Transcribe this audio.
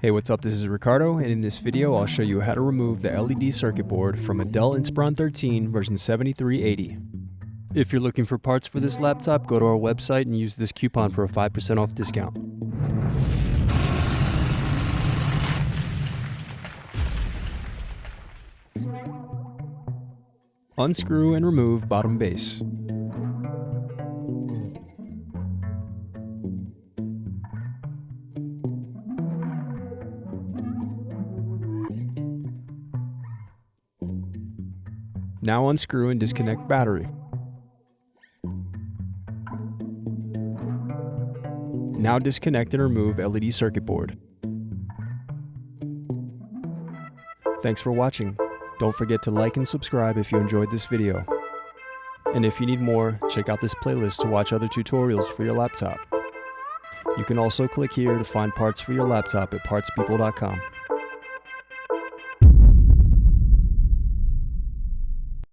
Hey, what's up? This is Ricardo, and in this video I'll show you how to remove the LED circuit board from a Dell Inspiron 13 version 7380. If you're looking for parts for this laptop, go to our website and use this coupon for a 5% off discount. Unscrew and remove bottom base. Now unscrew and disconnect battery. Now disconnect and remove LED circuit board. Thanks for watching. Don't forget to like and subscribe if you enjoyed this video. And if you need more, check out this playlist to watch other tutorials for your laptop. You can also click here to find parts for your laptop at partspeople.com.